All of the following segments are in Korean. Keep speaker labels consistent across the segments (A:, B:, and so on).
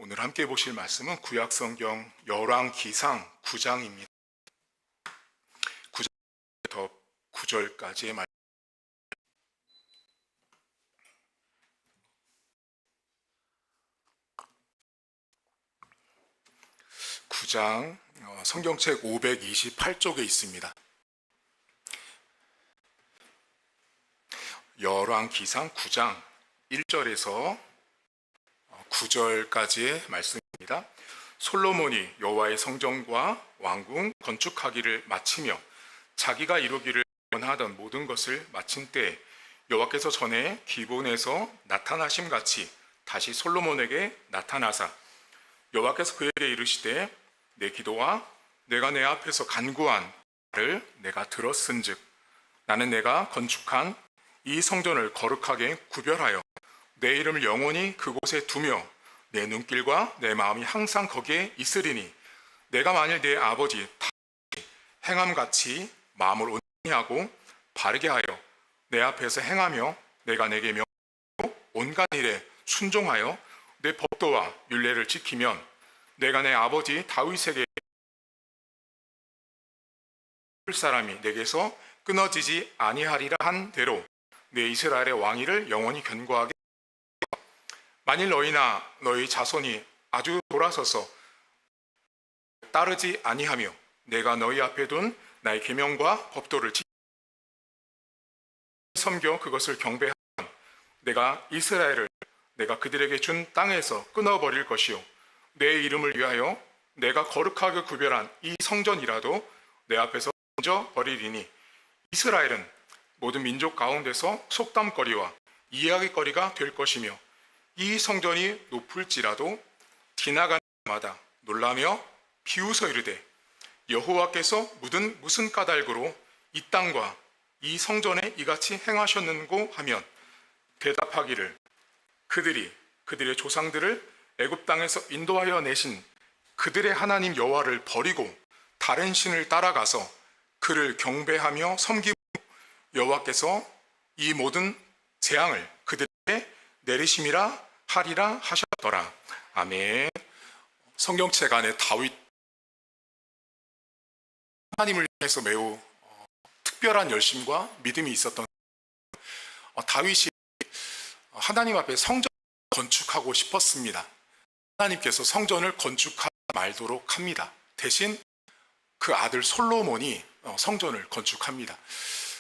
A: 오늘 함께 보실 말씀은 구약성경 열왕기상 9장입니다. 9절부터 9절까지의 말씀. 9장 성경책 528쪽에 있습니다. 열왕기상 9장 1절에서 9절까지의 말씀입니다. 솔로몬이 여호와의 성전과 왕궁 건축하기를 마치며 자기가 이루기를 원하던 모든 것을 마친 때에 여호와께서 전에 기브온에서 나타나심 같이 다시 솔로몬에게 나타나사 여호와께서 그에게 이르시되 내 기도와 내가 내 앞에서 간구한 말을 내가 들었은즉 나는 내가 건축한 이 성전을 거룩하게 구별하여 내 이름을 영원히 그곳에 두며 내 눈길과 내 마음이 항상 거기에 있으리니 내가 만일 내 아버지 다윗이 행함같이 마음을 온전히 하고 바르게 하여 내 앞에서 행하며 내가 내게 명하고 온갖 일에 순종하여 내 법도와 율례를 지키면 내가 내 아버지 다윗에게 사람이 내게서 끊어지지 아니하리라 한 대로 내 이스라엘의 왕위를 영원히 견고하게 만일 너희나 너희 자손이 아주 돌아서서 따르지 아니하며 내가 너희 앞에 둔 나의 계명과 법도를 섬겨 그것을 경배하면 내가 이스라엘을 내가 그들에게 준 땅에서 끊어버릴 것이요 내 이름을 위하여 내가 거룩하게 구별한 이 성전이라도 내 앞에서 던져 버리리니 이스라엘은 모든 민족 가운데서 속담거리와 이야기거리가 될 것이며 이 성전이 높을지라도 지나가는 마다 놀라며 비웃어 이르되 여호와께서 무슨 까닭으로 이 땅과 이 성전에 이같이 행하셨는고 하면 대답하기를 그들의 조상들을 애굽 땅에서 인도하여 내신 그들의 하나님 여호와를 버리고 다른 신을 따라가서 그를 경배하며 섬기고 여호와께서 이 모든 재앙을 그들에게 내리심이라 하리라 하셨더라. 아멘. 성경책 안에 다윗 하나님을 위해서 매우 특별한 열심과 믿음이 있었던 다윗이 하나님 앞에 성전을 건축하고 싶었습니다. 하나님께서 성전을 건축하지 말도록 합니다. 대신 그 아들 솔로몬이 성전을 건축합니다.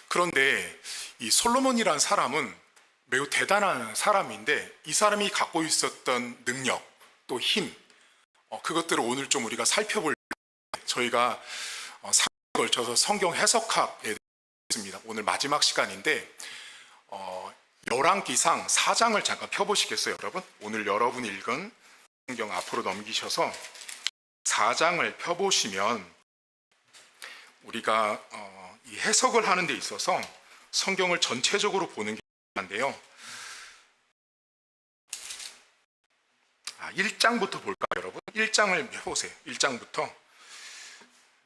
A: 그런데 이 솔로몬이란 사람은 매우 대단한 사람인데 이 사람이 갖고 있었던 능력 또 힘 그것들을 오늘 좀 우리가 살펴볼 저희가 3일에 걸쳐서 성경 해석학에 있습니다. 오늘 마지막 시간인데 열왕기상 4장을 잠깐 펴보시겠어요, 여러분? 오늘 여러분이 읽은 성경 앞으로 넘기셔서 4장을 펴보시면 우리가 이 해석을 하는 데 있어서 성경을 전체적으로 보는 게 한데요. 1장부터 볼까요, 여러분? 1장을 해보세요. 1장부터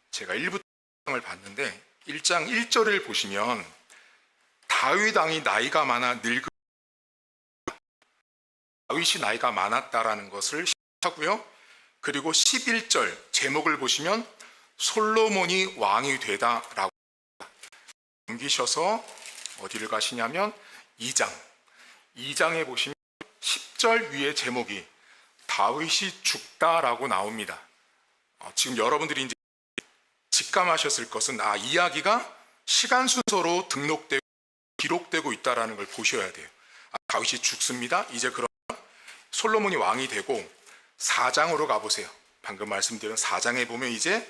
A: 제가 1부터 봤는데 1장 1절을 보시면 다윗 왕이 나이가 많아 늙은 다윗이 나이가 많았다라는 것을 시작하고요. 그리고 11절 제목을 보시면 솔로몬이 왕이 되다라고 넘기셔서 어디를 가시냐면 2장에 보시면 10절 위에 제목이 다윗이 죽다라고 나옵니다. 지금 여러분들이 이제 직감하셨을 것은 이야기가 시간 순서로 등록되고 기록되고 있다라는 걸 보셔야 돼요. 다윗이 죽습니다. 이제 그러면 솔로몬이 왕이 되고 4장으로 가보세요. 방금 말씀드린 4장에 보면 이제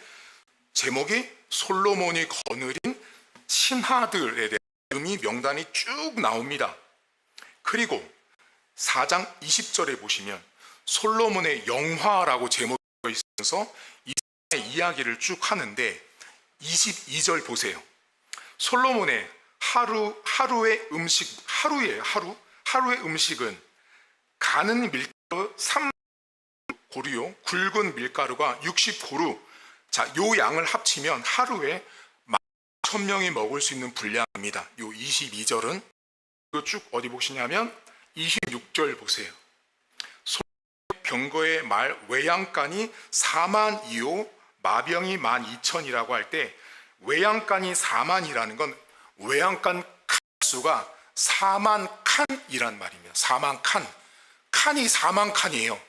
A: 제목이 솔로몬이 거느린 신하들에 대한 이름이 명단이 쭉 나옵니다. 그리고 4장 20절에 보시면 솔로몬의 영화라고 제목이 있어서 이 이야기를 쭉 하는데 22절 보세요. 솔로몬의 하루의 음식 하루의 음식은 가는 밀가루 3고루요 굵은 밀가루가 60고루. 자, 요 양을 합치면 하루에 10,000명이 먹을 수 있는 분량입니다. 요 22절은 쭉 어디 보시냐면 26절 보세요. 병거의 말 외양간이 4만 2호, 마병이 12,000이라고 할 때 외양간이 4만이라는 건 외양간 칸수가 4만 칸이란 말입니다. 4만 칸. 칸이 4만 칸이에요.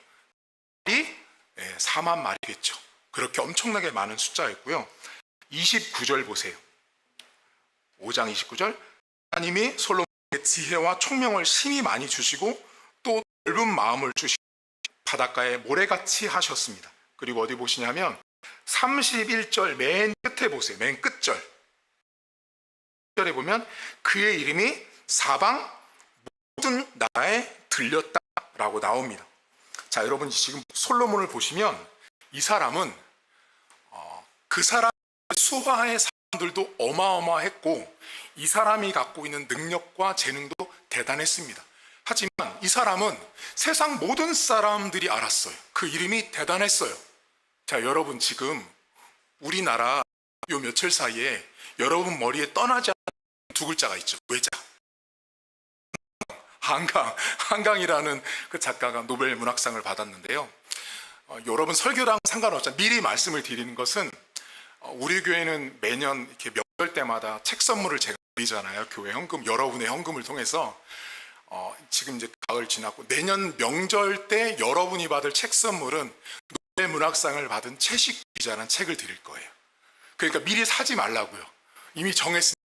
A: 말이 4만 말이겠죠. 그렇게 엄청나게 많은 숫자였고요. 29절 보세요. 5장 29절. 하나님이 솔로몬에게 지혜와 총명을 심히 많이 주시고 또 넓은 마음을 주시고 바닷가에 모래같이 하셨습니다. 그리고 어디 보시냐면 31절 맨 끝에 보세요. 맨 끝절. 절에 보면 그의 이름이 사방 모든 나라에 들렸다라고 나옵니다. 자, 여러분 지금 솔로몬을 보시면 이 사람은 그 사람 수하의 사람들도 어마어마했고 이 사람이 갖고 있는 능력과 재능도 대단했습니다. 하지만 이 사람은 세상 모든 사람들이 알았어요. 그 이름이 대단했어요. 자, 여러분 지금 우리나라 요 며칠 사이에 여러분 머리에 떠나지 않는 두 글자가 있죠. 외자. 한강이라는 그 작가가 노벨 문학상을 받았는데요. 여러분 설교랑 상관없죠. 미리 말씀을 드리는 것은 우리 교회는 매년 이렇게 명절 때마다 책 선물을 제가 드리잖아요. 교회 현금, 여러분의 현금을 통해서 지금 이제 가을 지났고 내년 명절 때 여러분이 받을 책 선물은 노벨 문학상을 받은 채식 기자라는 책을 드릴 거예요. 그러니까 미리 사지 말라고요. 이미 정했습니다.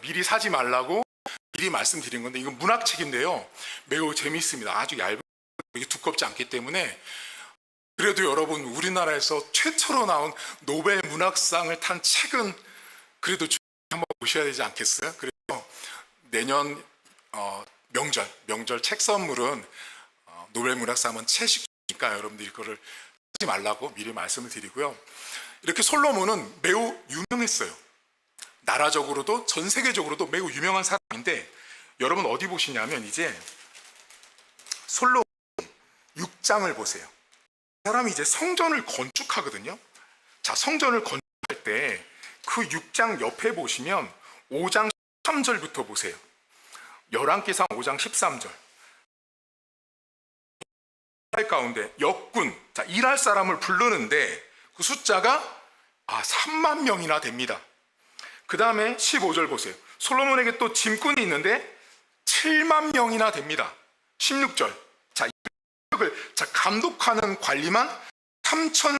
A: 미리 사지 말라고 미리 말씀드린 건데 이건 문학책인데요. 매우 재미있습니다. 아주 얇은 두껍지 않기 때문에 그래도 여러분 우리나라에서 최초로 나온 노벨 문학상을 탄 책은 그래도 한번 보셔야 되지 않겠어요? 그래서 내년 명절 책 선물은 노벨 문학상은 채식이니까 여러분들이 그거를 하지 말라고 미리 말씀을 드리고요. 이렇게 솔로몬은 매우 유명했어요. 나라적으로도 전 세계적으로도 매우 유명한 사람인데 여러분 어디 보시냐면 이제 솔로몬 6장을 보세요. 이 사람이 이제 성전을 건축하거든요. 자, 성전을 건축할 때 그 6장 옆에 보시면 5장 13절부터 보세요. 열왕기상 5장 13절. 가운데 역군, 자, 일할 사람을 부르는데 그 숫자가 3만 명이나 됩니다. 그 다음에 15절 보세요. 솔로몬에게 또 짐꾼이 있는데 7만 명이나 됩니다. 16절. 자, 감독하는 관리만 3천.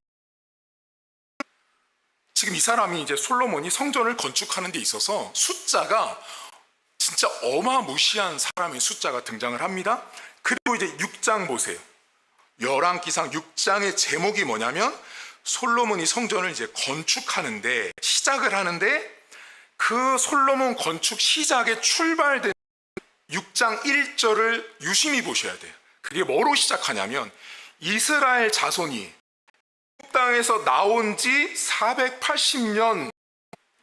A: 지금 이 사람이 이제 솔로몬이 성전을 건축하는 데 있어서 숫자가 진짜 어마무시한 사람의 숫자가 등장을 합니다. 그리고 이제 6장 보세요. 열왕기상 6장의 제목이 뭐냐면 솔로몬이 성전을 이제 건축하는데 시작을 하는데 그 솔로몬 건축 시작에 출발된 6장 1절을 유심히 보셔야 돼요. 그게 뭐로 시작하냐면 이스라엘 자손이 땅에서 나온 지 480년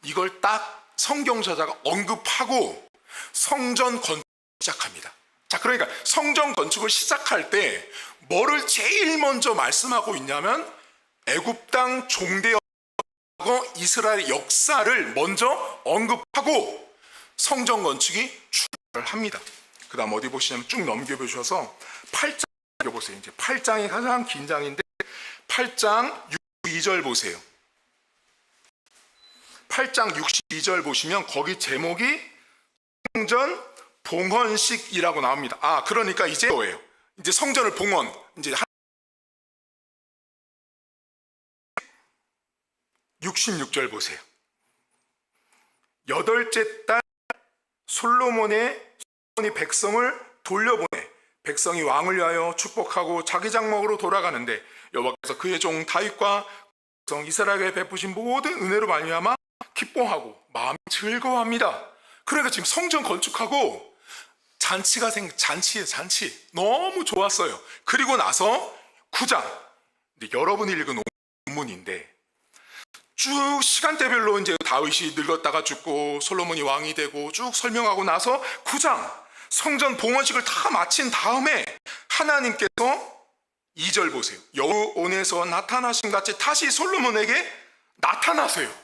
A: 이걸 딱 성경 저자가 언급하고 성전 건축을 시작합니다. 자, 그러니까 성전 건축을 시작할 때 뭐를 제일 먼저 말씀하고 있냐면 애굽 땅 종대하고 이스라엘의 역사를 먼저 언급하고 성전 건축이 출발을 합니다. 그 다음 어디 보시냐면 쭉 넘겨보셔서 8장 보세요. 이제 8장이 가장 긴 장인데 8장 62절 보세요. 8장 62절 보시면 거기 제목이 성전 봉헌식이라고 나옵니다. 그러니까 이제 뭐예요? 이제 성전을 봉헌, 이제 66절 보세요. 여덟째 달 솔로몬이 백성을 돌려보내 백성이 왕을 위하여 축복하고 자기 장막으로 돌아가는데 여호와께서 그의 종 다윗과 백성 이스라엘에 베푸신 모든 은혜로 말미암아 기뻐하고 마음이 즐거워합니다. 그러니까 지금 성전 건축하고 잔치가 잔치예요. 잔치 너무 좋았어요. 그리고 나서 9장 여러분이 읽은 본문인데 쭉 시간대별로 이제 다윗이 늙었다가 죽고 솔로몬이 왕이 되고 쭉 설명하고 나서 9장 성전 봉헌식을 다 마친 다음에 하나님께서 2절 보세요. 여호온에서 나타나신 같이 다시 솔로몬에게 나타나세요.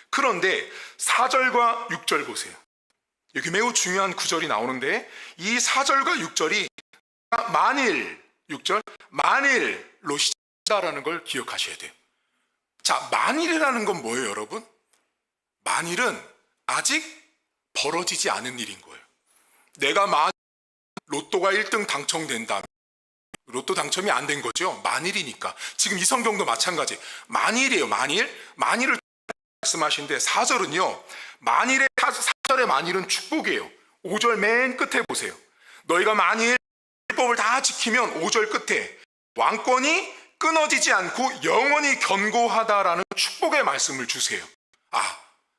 A: 그런데 4절과 6절 보세요. 여기 매우 중요한 구절이 나오는데 이 4절과 6절이 만일 6절 만일로 시작한다라는 걸 기억하셔야 돼요. 자, 만일이라는 건 뭐예요, 여러분? 만일은 아직 벌어지지 않은 일인 거예요. 내가 로또가 1등 당첨된다면 로또 당첨이 안 된 거죠. 만일이니까. 지금 이 성경도 마찬가지. 만일이에요. 만일을 말씀하시는데 4절은요. 만일의 4절의 만일은 축복이에요. 5절 맨 끝에 보세요. 너희가 만일 율법을 다 지키면 5절 끝에 왕권이 끊어지지 않고 영원히 견고하다라는 축복의 말씀을 주세요.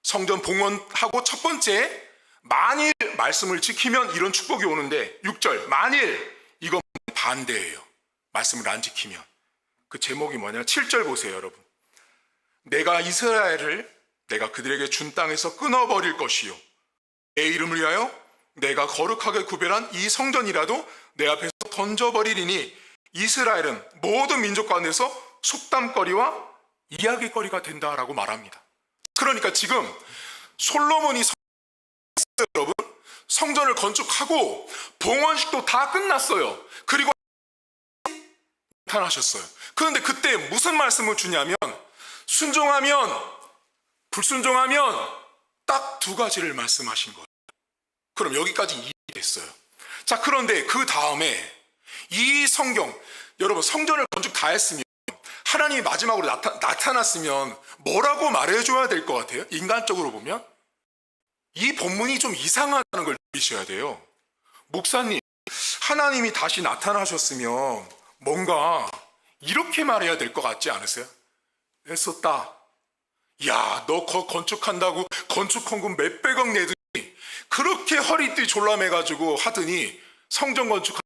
A: 성전 봉헌하고 첫 번째 만일 말씀을 지키면 이런 축복이 오는데 6절 만일 이건 반대예요. 말씀을 안 지키면. 그 제목이 뭐냐? 7절 보세요, 여러분. 내가 이스라엘을 내가 그들에게 준 땅에서 끊어버릴 것이요 내 이름을 위하여 내가 거룩하게 구별한 이 성전이라도 내 앞에서 던져버리리니 이스라엘은 모든 민족 가운데서 속담거리와 이야기거리가 된다라고 말합니다. 그러니까 지금 솔로몬이 여러분 성전을 건축하고 봉헌식도 다 끝났어요. 그리고 나타나셨어요. 그런데 그때 무슨 말씀을 주냐면 순종하면 불순종하면 딱 두 가지를 말씀하신 거예요. 그럼 여기까지 이해됐어요. 자, 그런데 그 다음에 이 성경 여러분 성전을 건축 다 했으면 하나님이 마지막으로 나타났으면 뭐라고 말해줘야 될 것 같아요? 인간적으로 보면 이 본문이 좀 이상하다는 걸 느끼셔야 돼요. 목사님, 하나님이 다시 나타나셨으면 뭔가 이렇게 말해야 될 것 같지 않으세요? 애썼다. 야, 너 건축한다고 건축헌금 몇백억 내더니 그렇게 허리띠 졸라매가지고 하더니 성전 건축했다.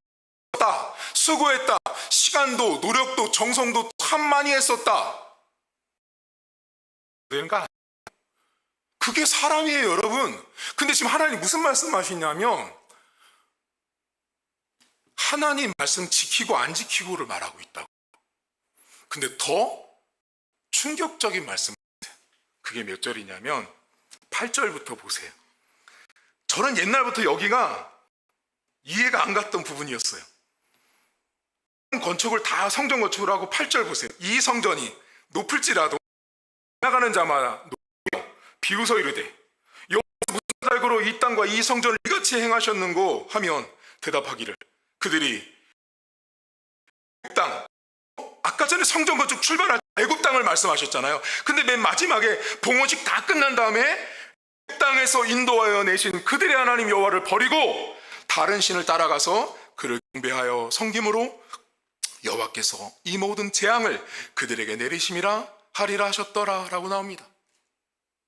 A: 수고했다. 시간도 노력도 정성도 참 많이 했었다. 그러니까 그게 사람이에요, 여러분. 근데 지금 하나님 무슨 말씀하시냐면 하나님 말씀 지키고 안 지키고를 말하고 있다고. 근데 더 충격적인 말씀, 그게 몇 절이냐면 8절부터 보세요. 저는 옛날부터 여기가 이해가 안 갔던 부분이었어요. 건축을 다 성전 건축을 하고 8절 보세요. 이 성전이 높을지라도 지나가는 자마다 비웃어 이르되 여호와께서 무슨 달고로 이 땅과 이 성전을 이같이 행하셨는고 하면 대답하기를 그들이 땅, 아까 전에 성전 건축 출발할 때 애굽 땅을 말씀하셨잖아요. 근데 맨 마지막에 봉헌식 다 끝난 다음에 애굽 땅에서 인도하여 내신 그들의 하나님 여호와를 버리고 다른 신을 따라가서 그를 경배하여 섬김으로 여호와께서 이 모든 재앙을 그들에게 내리심이라 하리라 하셨더라 라고 나옵니다.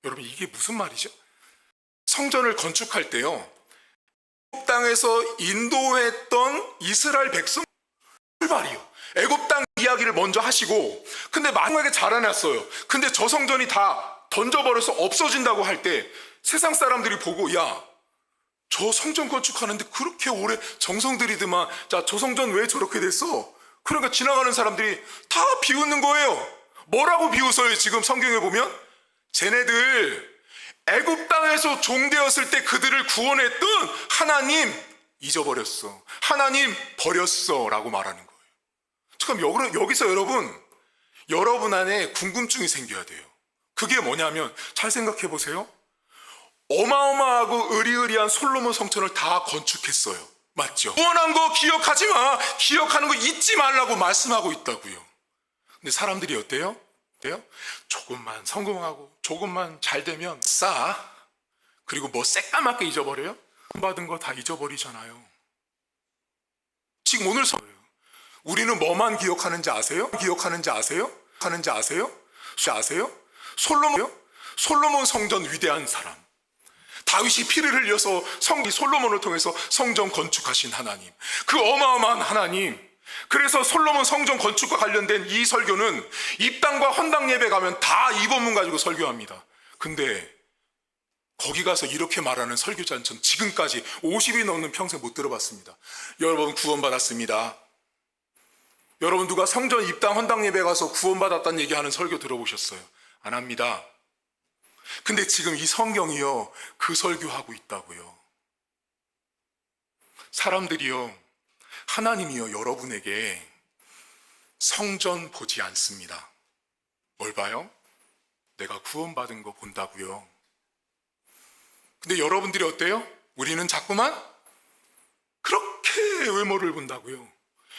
A: 여러분, 이게 무슨 말이죠? 성전을 건축할 때요, 애굽 땅에서 인도했던 이스라엘 백성 출발이요. 애굽 땅 이야기를 먼저 하시고, 근데 마지막에 자라났어요. 근데 저 성전이 다 던져버려서 없어진다고 할 때 세상 사람들이 보고, 야, 저 성전 건축하는데 그렇게 오래 정성 들이더만, 자, 저 성전 왜 저렇게 됐어? 그러니까 지나가는 사람들이 다 비웃는 거예요. 뭐라고 비웃어요? 지금 성경에 보면 쟤네들 애굽 땅에서 종되었을 때 그들을 구원했던 하나님 잊어버렸어. 하나님 버렸어 라고 말하는 거예요. 그럼 여기서 여러분 안에 궁금증이 생겨야 돼요. 그게 뭐냐면 잘 생각해 보세요. 어마어마하고 의리의리한 솔로몬 성전을 다 건축했어요. 맞죠? 구원한 거 기억하지 마. 기억하는 거 잊지 말라고 말씀하고 있다고요. 근데 사람들이 어때요? 조금만 성공하고 조금만 잘 되면 그리고 뭐 새까맣게 잊어버려요? 받은 거 다 잊어버리잖아요. 지금 오늘 우리는 뭐만 기억하는지 아세요? 아세요? 솔로몬 성전 위대한 사람, 다윗이 피를 흘려서 솔로몬을 통해서 성전 건축하신 하나님, 그 어마어마한 하나님. 그래서 솔로몬 성전 건축과 관련된 이 설교는 입당과 헌당 예배 가면 다 이 본문 가지고 설교합니다. 근데 거기 가서 이렇게 말하는 설교자는 전 지금까지 50이 넘는 평생 못 들어봤습니다. 여러분 구원받았습니다. 여러분 누가 성전 입당 헌당 예배 가서 구원받았다는 얘기하는 설교 들어보셨어요? 안 합니다. 근데 지금 이 성경이요, 그 설교하고 있다고요. 사람들이요, 하나님이요, 여러분에게 성전 보지 않습니다. 뭘 봐요? 내가 구원받은 거 본다고요. 근데 여러분들이 어때요? 우리는 자꾸만 그렇게 외모를 본다고요.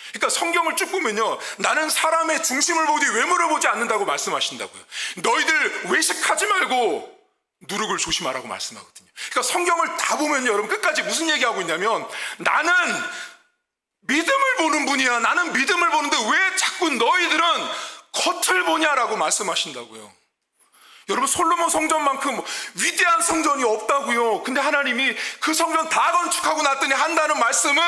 A: 그러니까 성경을 쭉 보면요, 나는 사람의 중심을 보지 외모를 보지 않는다고 말씀하신다고요. 너희들 외식하지 말고 누룩을 조심하라고 말씀하거든요. 그러니까 성경을 다 보면 여러분 끝까지 무슨 얘기하고 있냐면, 나는 믿음을 보는 분이야. 나는 믿음을 보는데 왜 자꾸 너희들은 겉을 보냐라고 말씀하신다고요. 여러분, 솔로몬 성전만큼 위대한 성전이 없다고요. 근데 하나님이 그 성전 다 건축하고 났더니 한다는 말씀은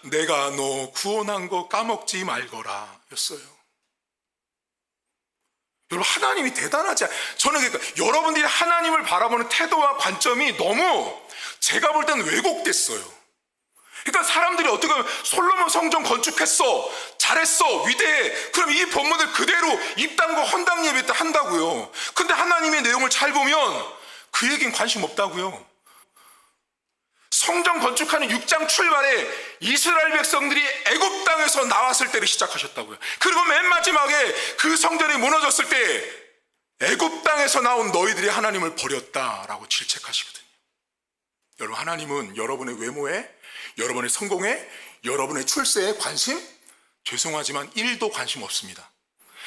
A: 내가 너 구원한 거 까먹지 말거라 였어요. 여러분, 하나님이 대단하지 않아요? 저는 그러니까 여러분들이 하나님을 바라보는 태도와 관점이 너무 제가 볼 때는 왜곡됐어요. 그러니까 사람들이 어떻게 하면 솔로몬 성전 건축했어, 잘했어, 위대해, 그럼 이 본문을 그대로 입당과 헌당 예배 때 한다고요. 근데 하나님의 내용을 잘 보면 그 얘기는 관심 없다고요. 성전 건축하는 6장 출발에 이스라엘 백성들이 애굽 땅에서 나왔을 때를 시작하셨다고요. 그리고 맨 마지막에 그 성전이 무너졌을 때 애굽 땅에서 나온 너희들이 하나님을 버렸다라고 질책하시거든요. 여러분, 하나님은 여러분의 외모에, 여러분의 성공에, 여러분의 출세에 관심? 죄송하지만 1도 관심 없습니다.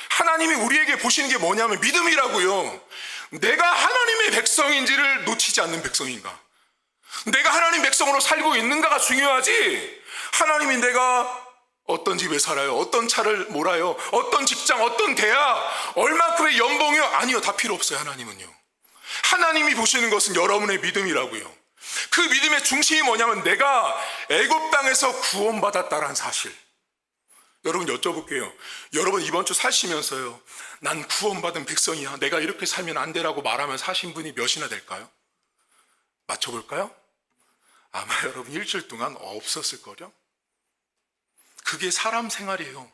A: 하나님이 우리에게 보시는 게 뭐냐면 믿음이라고요. 내가 하나님의 백성인지를 놓치지 않는 백성인가, 내가 하나님 백성으로 살고 있는가가 중요하지, 하나님이 내가 어떤 집에 살아요, 어떤 차를 몰아요, 어떤 직장, 어떤 대학, 얼마큼의 연봉이요, 아니요, 다 필요 없어요. 하나님은요, 하나님이 보시는 것은 여러분의 믿음이라고요. 그 믿음의 중심이 뭐냐면 내가 애굽 땅에서 구원받았다라는 사실. 여러분, 여쭤볼게요. 여러분, 이번 주 사시면서요, 난 구원받은 백성이야, 내가 이렇게 살면 안 되라고 말하면 사신 분이 몇이나 될까요? 맞춰볼까요? 아마 여러분 일주일 동안 없었을걸요? 그게 사람 생활이에요.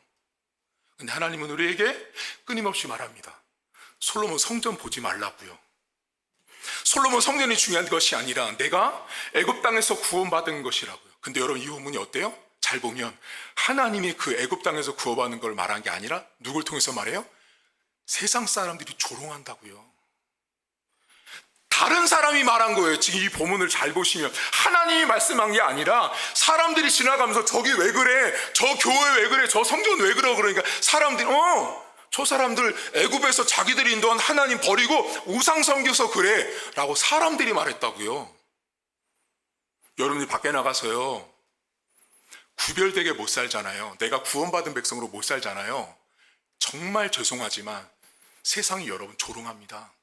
A: 근데 하나님은 우리에게 끊임없이 말합니다. 솔로몬 성전 보지 말라고요. 솔로몬 성전이 중요한 것이 아니라 내가 애굽 땅에서 구원받은 것이라고요. 근데 여러분, 이 본문이 어때요? 잘 보면 하나님이 그 애굽 땅에서 구원받는 걸 말한 게 아니라 누굴 통해서 말해요? 세상 사람들이 조롱한다고요. 다른 사람이 말한 거예요. 지금 이 본문을 잘 보시면 하나님이 말씀한 게 아니라 사람들이 지나가면서 저기 왜 그래, 저 교회 왜 그래, 저 성전 왜 그래, 그러니까 사람들이 저 사람들 애굽에서 자기들이 인도한 하나님 버리고 우상 섬겨서 그래 라고 사람들이 말했다고요. 여러분이 밖에 나가서요, 구별되게 못 살잖아요. 내가 구원받은 백성으로 못 살잖아요. 정말 죄송하지만 세상이 여러분 조롱합니다.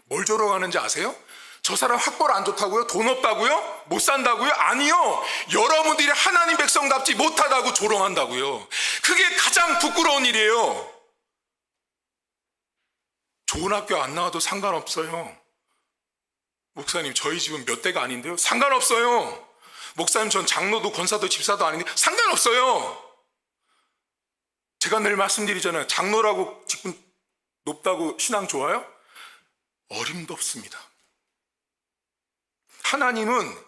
A: 뭘 조롱하는지 아세요? 저 사람 학벌 안 좋다고요? 돈 없다고요? 못 산다고요? 아니요, 여러분들이 하나님 백성답지 못하다고 조롱한다고요. 그게 가장 부끄러운 일이에요. 좋은 학교 안 나와도 상관없어요. 목사님, 저희 집은 몇 대가 아닌데요? 상관없어요. 목사님, 전 장로도 권사도 집사도 아닌데 상관없어요. 제가 늘 말씀드리잖아요. 장로라고 직분 높다고 신앙 좋아요? 어림도 없습니다. 하나님은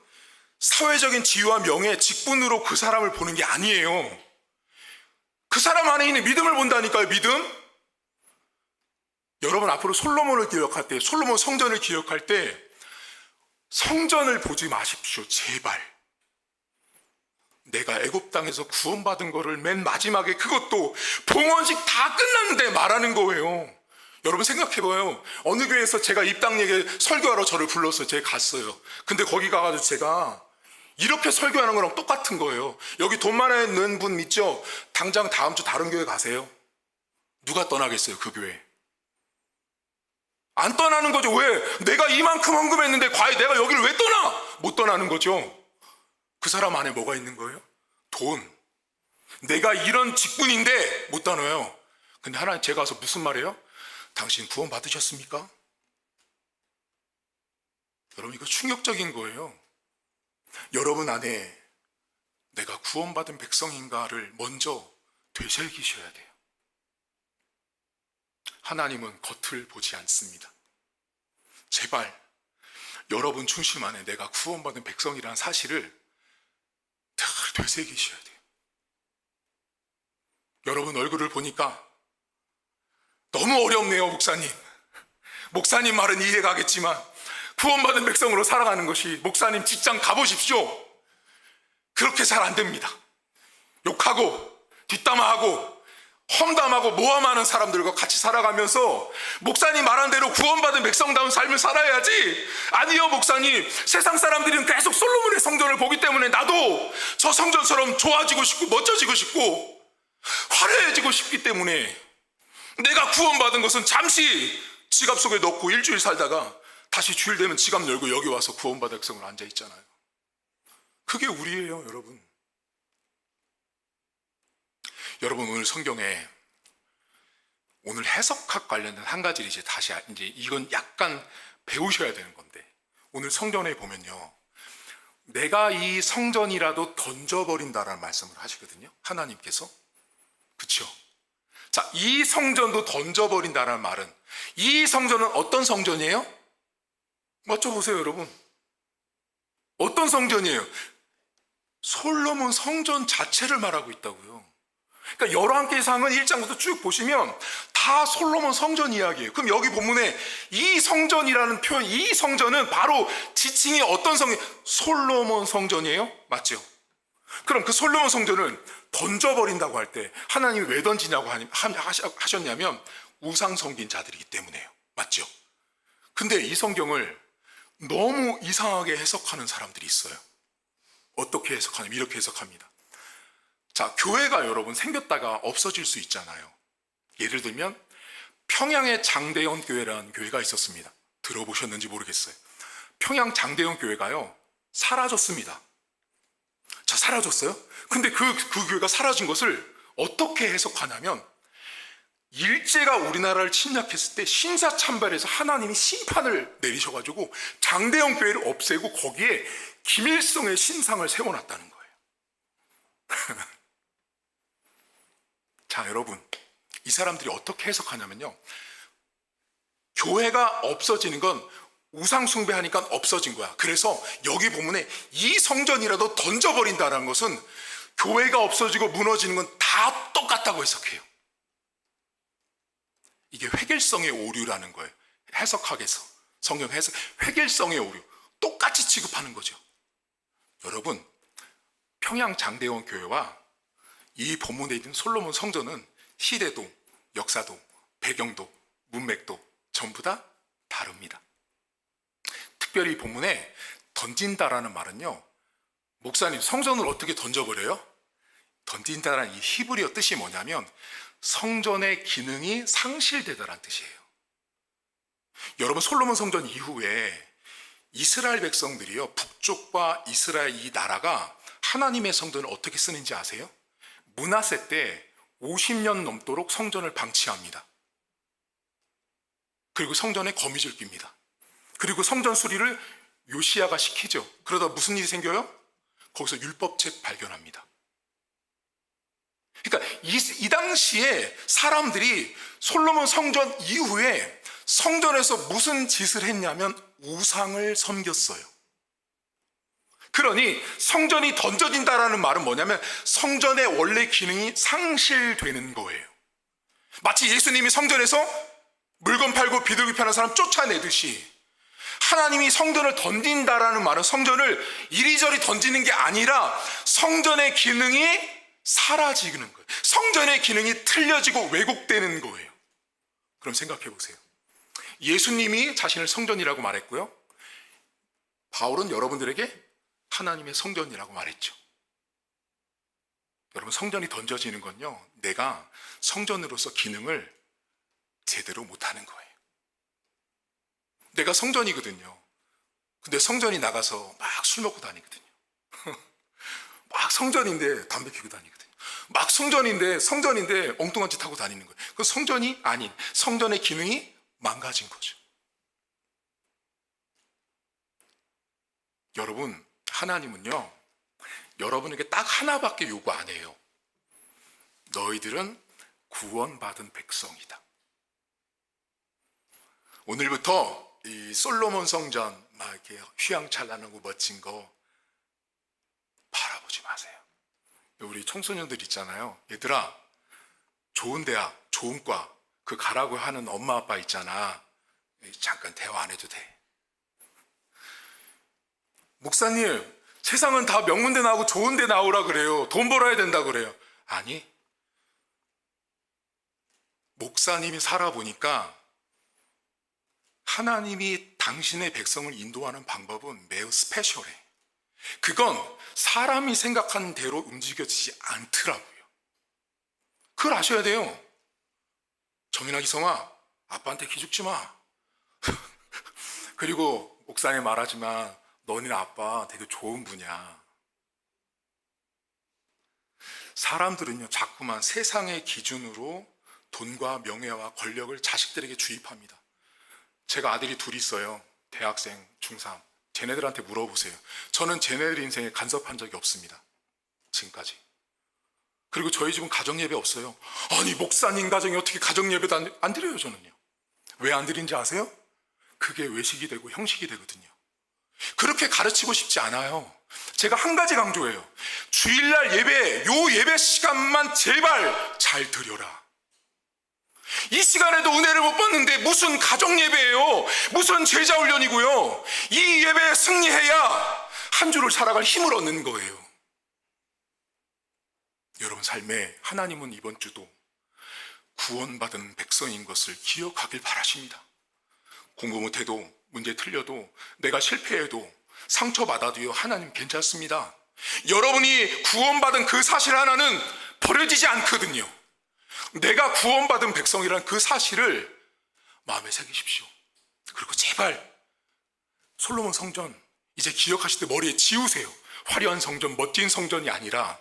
A: 사회적인 지위와 명예, 직분으로 그 사람을 보는 게 아니에요. 그 사람 안에 있는 믿음을 본다니까요. 믿음. 여러분, 앞으로 솔로몬을 기억할 때, 솔로몬 성전을 기억할 때 성전을 보지 마십시오. 제발. 내가 애굽 땅에서 구원받은 거를 맨 마지막에, 그것도 봉헌식 다 끝났는데 말하는 거예요. 여러분 생각해봐요. 어느 교회에서 제가 입당 얘기 설교하러 저를 불렀어요. 제가 갔어요. 근데 거기 가가지고 제가 이렇게 설교하는 거랑 똑같은 거예요. 여기 돈 많은 분 믿죠? 당장 다음 주 다른 교회 가세요. 누가 떠나겠어요, 그 교회? 안 떠나는 거죠. 왜? 내가 이만큼 헌금했는데 과연 내가 여기를 왜 떠나? 못 떠나는 거죠. 그 사람 안에 뭐가 있는 거예요? 돈. 내가 이런 직분인데 못 떠나요. 근데 하나님, 제가 와서 무슨 말이에요? 당신 구원 받으셨습니까? 여러분, 이거 충격적인 거예요. 여러분 안에 내가 구원받은 백성인가를 먼저 되새기셔야 돼요. 하나님은 겉을 보지 않습니다. 제발 여러분 중심 안에 내가 구원받은 백성이라는 사실을 늘 되새기셔야 돼요. 여러분 얼굴을 보니까 너무 어렵네요, 목사님. 목사님 말은 이해가 가겠지만 구원받은 백성으로 살아가는 것이 목사님 직장 가보십시오. 그렇게 잘 안 됩니다. 욕하고 뒷담화하고 험담하고 모함하는 사람들과 같이 살아가면서 목사님 말한 대로 구원받은 백성다운 삶을 살아야지. 아니요, 목사님, 세상 사람들은 계속 솔로몬의 성전을 보기 때문에 나도 저 성전처럼 좋아지고 싶고 멋져지고 싶고 화려해지고 싶기 때문에 내가 구원받은 것은 잠시 지갑 속에 넣고 일주일 살다가 다시 주일 되면 지갑 열고 여기 와서 구원받은 백성으로 앉아 있잖아요. 그게 우리예요, 여러분. 여러분, 오늘 성경에 오늘 해석학 관련된 한 가지를 이제 이건 약간 배우셔야 되는 건데, 오늘 성전에 보면요, 내가 이 성전이라도 던져버린다라는 말씀을 하시거든요, 하나님께서. 그쵸? 자, 이 성전도 던져버린다라는 말은, 이 성전은 어떤 성전이에요? 맞춰보세요, 여러분. 어떤 성전이에요? 솔로몬 성전 자체를 말하고 있다고요. 그러니까 열왕기상은 1장부터 쭉 보시면 다 솔로몬 성전 이야기예요. 그럼 여기 본문에 이 성전이라는 표현, 이 성전은 바로 지칭이 어떤 솔로몬 성전이에요? 맞죠? 그럼 그 솔로몬 성전을 던져버린다고 할 때 하나님이 왜 던지냐고 하셨냐면 우상 섬긴 자들이기 때문에요. 맞죠? 근데 이 성경을 너무 이상하게 해석하는 사람들이 있어요. 어떻게 해석하냐면 이렇게 해석합니다. 자, 교회가 여러분 생겼다가 없어질 수 있잖아요. 예를 들면 평양에 장대현 교회라는 교회가 있었습니다. 들어보셨는지 모르겠어요. 평양 장대현 교회가요, 사라졌습니다. 자, 사라졌어요? 근데 그 교회가 사라진 것을 어떻게 해석하냐면, 일제가 우리나라를 침략했을 때 신사참배에서 하나님이 심판을 내리셔가지고 장대현 교회를 없애고 거기에 김일성의 신상을 세워놨다는 거예요. 자, 여러분, 이 사람들이 어떻게 해석하냐면요, 교회가 없어지는 건 우상 숭배하니까 없어진 거야. 그래서 여기 본문에 이 성전이라도 던져버린다는 것은 교회가 없어지고 무너지는 건 다 똑같다고 해석해요. 이게 회계성의 오류라는 거예요. 해석학에서, 성경 해석, 회계성의 오류, 똑같이 취급하는 거죠. 여러분, 평양 장대원 교회와 이 본문에 있는 솔로몬 성전은 시대도, 역사도, 배경도, 문맥도 전부 다 다릅니다. 특별히 이 본문에 던진다라는 말은요, 목사님, 성전을 어떻게 던져버려요? 던진다라는 이 히브리어 뜻이 뭐냐면 성전의 기능이 상실되다라는 뜻이에요. 여러분, 솔로몬 성전 이후에 이스라엘 백성들이요, 북쪽과 이스라엘 이 나라가 하나님의 성전을 어떻게 쓰는지 아세요? 므낫세 때 50년 넘도록 성전을 방치합니다. 그리고 성전에 거미줄 깁니다. 그리고 성전 수리를 요시야가 시키죠. 그러다 무슨 일이 생겨요? 거기서 율법책 발견합니다. 그러니까 이 당시에 사람들이 솔로몬 성전 이후에 성전에서 무슨 짓을 했냐면 우상을 섬겼어요. 그러니 성전이 던져진다라는 말은 뭐냐면 성전의 원래 기능이 상실되는 거예요. 마치 예수님이 성전에서 물건 팔고 비둘기 파는 사람 쫓아내듯이 하나님이 성전을 던진다라는 말은 성전을 이리저리 던지는 게 아니라 성전의 기능이 사라지는 거예요. 성전의 기능이 틀려지고 왜곡되는 거예요. 그럼 생각해 보세요. 예수님이 자신을 성전이라고 말했고요, 바울은 여러분들에게 하나님의 성전이라고 말했죠. 여러분, 성전이 던져지는 건요, 내가 성전으로서 기능을 제대로 못하는 거예요. 내가 성전이거든요. 근데 성전이 나가서 막 술 먹고 다니거든요. 막 성전인데 담배 피우고 다니거든요. 막 성전인데 엉뚱한 짓 하고 다니는 거예요. 그 성전이 아닌 성전의 기능이 망가진 거죠. 여러분, 하나님은요, 여러분에게 딱 하나밖에 요구 안 해요. 너희들은 구원받은 백성이다. 오늘부터 이 솔로몬 성전 막 이렇게 휘황찬란하고 멋진 거 바라보지 마세요. 우리 청소년들 있잖아요. 얘들아, 좋은 대학, 좋은 과, 그 가라고 하는 엄마 아빠 있잖아. 잠깐 대화 안 해도 돼. 목사님, 세상은 다 명문대 나오고 좋은 데 나오라 그래요. 돈 벌어야 된다 그래요. 아니, 목사님이 살아보니까 하나님이 당신의 백성을 인도하는 방법은 매우 스페셜해. 그건 사람이 생각하는 대로 움직여지지 않더라고요. 그걸 아셔야 돼요. 정인아, 기성아, 아빠한테 기죽지 마. 그리고 목사님 말하지만 너네 아빠 되게 좋은 분이야. 사람들은요, 자꾸만 세상의 기준으로 돈과 명예와 권력을 자식들에게 주입합니다. 제가 아들이 둘이 있어요. 대학생, 중3. 쟤네들한테 물어보세요. 저는 쟤네들 인생에 간섭한 적이 없습니다. 지금까지. 그리고 저희 집은 가정예배 없어요. 아니, 목사님 가정이 어떻게 가정예배도 안 드려요, 저는요. 왜 안 드린지 아세요? 그게 외식이 되고 형식이 되거든요. 그렇게 가르치고 싶지 않아요. 제가 한 가지 강조해요. 주일날 예배, 요 예배 시간만 제발 잘 드려라. 이 시간에도 은혜를 못 받는데 무슨 가정 예배예요? 무슨 제자 훈련이고요? 이 예배에 승리해야 한 주를 살아갈 힘을 얻는 거예요. 여러분 삶에 하나님은 이번 주도 구원받은 백성인 것을 기억하길 바라십니다. 공부 못해도 문제 틀려도 내가 실패해도 상처받아도요, 하나님 괜찮습니다. 여러분이 구원받은 그 사실 하나는 버려지지 않거든요. 내가 구원받은 백성이라는 그 사실을 마음에 새기십시오. 그리고 제발 솔로몬 성전 이제 기억하실 때 머리에 지우세요. 화려한 성전, 멋진 성전이 아니라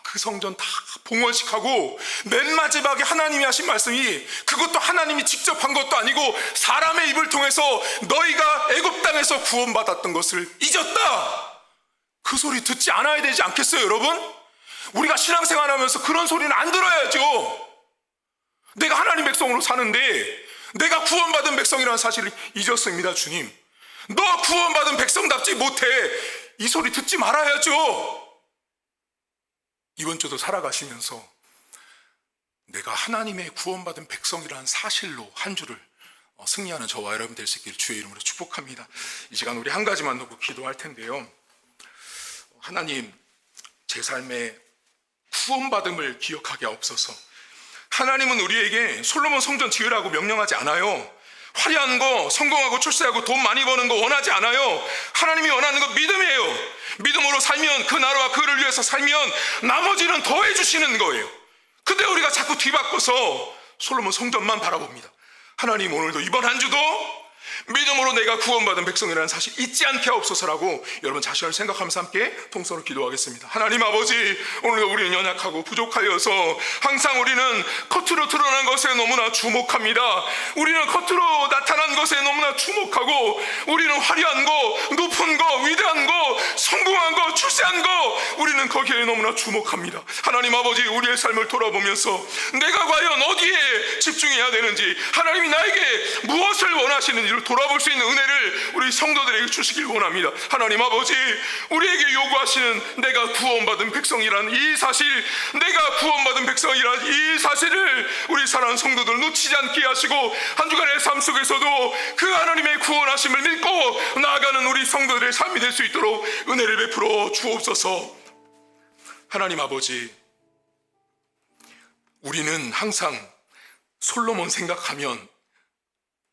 A: 그 성전 다 봉헌식하고 맨 마지막에 하나님이 하신 말씀이 그것도 하나님이 직접 한 것도 아니고 사람의 입을 통해서 너희가 애굽 땅에서 구원받았던 것을 잊었다. 그 소리 듣지 않아야 되지 않겠어요, 여러분? 우리가 신앙생활하면서 그런 소리는 안 들어야죠. 내가 하나님 백성으로 사는데 내가 구원받은 백성이라는 사실을 잊었습니다. 주님, 너 구원받은 백성답지 못해. 이 소리 듣지 말아야죠. 이번 주도 살아가시면서 내가 하나님의 구원받은 백성이라는 사실로 한 주를 승리하는 저와 여러분 될 수 있기를 주의 이름으로 축복합니다. 이 시간 우리 한 가지만 놓고 기도할 텐데요. 하나님, 제 삶에 구원받음을 기억하게 하옵소서. 하나님은 우리에게 솔로몬 성전 지으라고 명령하지 않아요. 화려한 거, 성공하고 출세하고 돈 많이 버는 거 원하지 않아요. 하나님이 원하는 건 믿음이에요. 믿음으로 살면, 그 나라와 그를 위해서 살면 나머지는 더해 주시는 거예요. 근데 우리가 자꾸 뒤바꿔서 솔로몬 성전만 바라봅니다. 하나님, 오늘도 이번 한 주도 믿음으로 내가 구원받은 백성이라는 사실 잊지 않게 하옵소서라고 여러분 자신을 생각하면서 함께 통성으로 기도하겠습니다. 하나님 아버지, 오늘도 우리는 연약하고 부족하여서 항상 우리는 겉으로 드러난 것에 너무나 주목합니다. 우리는 겉으로 나타난 것에 너무나 주목하고 우리는 화려한 거, 높은 거, 위대한 거, 성공한 거, 출세한 거, 우리는 거기에 너무나 주목합니다. 하나님 아버지, 우리의 삶을 돌아보면서 내가 과연 어디에 집중해야 되는지, 하나님이 나에게 무엇을 원하시는지를 돌아볼 수 있는 은혜를 우리 성도들에게 주시길 원합니다. 하나님 아버지, 우리에게 요구하시는 내가 구원받은 백성이라는 이 사실, 내가 구원받은 백성이라는 이 사실을 우리 사랑하는 성도들 놓치지 않게 하시고 한 주간의 삶 속에서도 그 하나님의 구원하심을 믿고 나아가는 우리 성도들의 삶이 될 수 있도록 은혜를 베풀어 주옵소서. 하나님 아버지, 우리는 항상 솔로몬 생각하면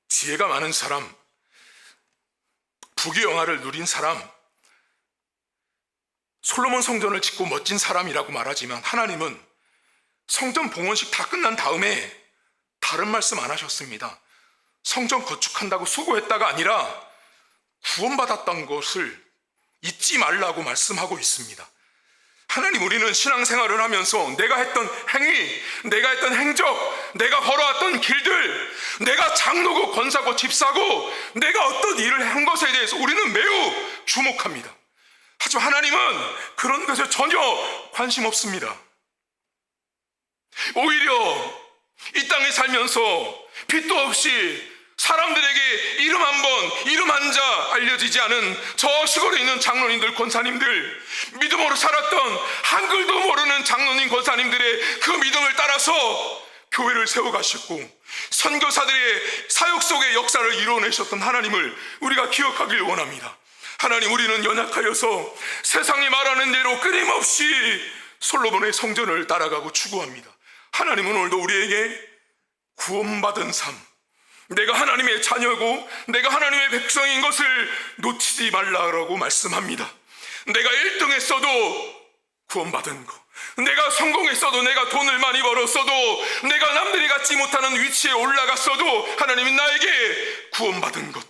A: 지혜가 많은 사람, 부귀영화를 누린 사람, 솔로몬 성전을 짓고 멋진 사람이라고 말하지만 하나님은 성전 봉헌식 다 끝난 다음에 다른 말씀 안 하셨습니다. 성전 건축한다고 수고했다가 아니라 구원받았던 것을 잊지 말라고 말씀하고 있습니다. 하나님, 우리는 신앙생활을 하면서 내가 했던 행위, 내가 했던 행적, 내가 걸어왔던 길들, 내가 장로고 권사고 집사고 내가 어떤 일을 한 것에 대해서 우리는 매우 주목합니다. 하지만 하나님은 그런 것에 전혀 관심 없습니다. 오히려 이 땅에 살면서 빚도 없이 사람들에게 이름 한 번, 이름 한 자 알려지지 않은 저 시골에 있는 장로님들, 권사님들, 믿음으로 살았던 한글도 모르는 장로님, 권사님들의 그 믿음을 따라서 교회를 세워가셨고 선교사들의 사역 속의 역사를 이루어내셨던 하나님을 우리가 기억하길 원합니다. 하나님, 우리는 연약하여서 세상이 말하는 대로 끊임없이 솔로몬의 성전을 따라가고 추구합니다. 하나님은 오늘도 우리에게 구원받은 삶, 내가 하나님의 자녀고 내가 하나님의 백성인 것을 놓치지 말라고 말씀합니다. 내가 1등했어도 구원받은 것, 내가 성공했어도, 내가 돈을 많이 벌었어도, 내가 남들이 갖지 못하는 위치에 올라갔어도 하나님이 나에게 구원받은 것,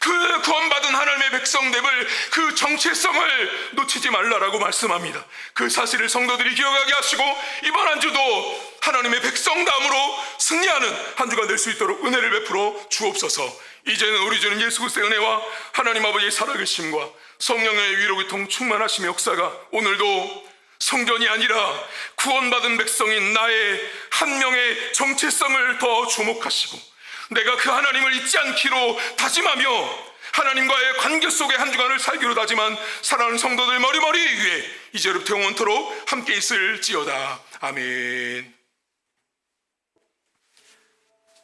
A: 그 구원받은 하나님의 백성됨을, 그 정체성을 놓치지 말라라고 말씀합니다. 그 사실을 성도들이 기억하게 하시고 이번 한 주도 하나님의 백성담으로 승리하는 한 주가 될 수 있도록 은혜를 베풀어 주옵소서. 이제는 우리 주는 예수 그리스도의 은혜와 하나님 아버지의 살아계심과 성령의 위로 교통 충만하심 역사가 오늘도 성전이 아니라 구원받은 백성인 나의 한 명의 정체성을 더 주목하시고 내가 그 하나님을 잊지 않기로 다짐하며 하나님과의 관계 속의 한 주간을 살기로 다짐한 사랑하는 성도들 머리머리 위에 이제부터 영원토록 함께 있을지어다. 아멘.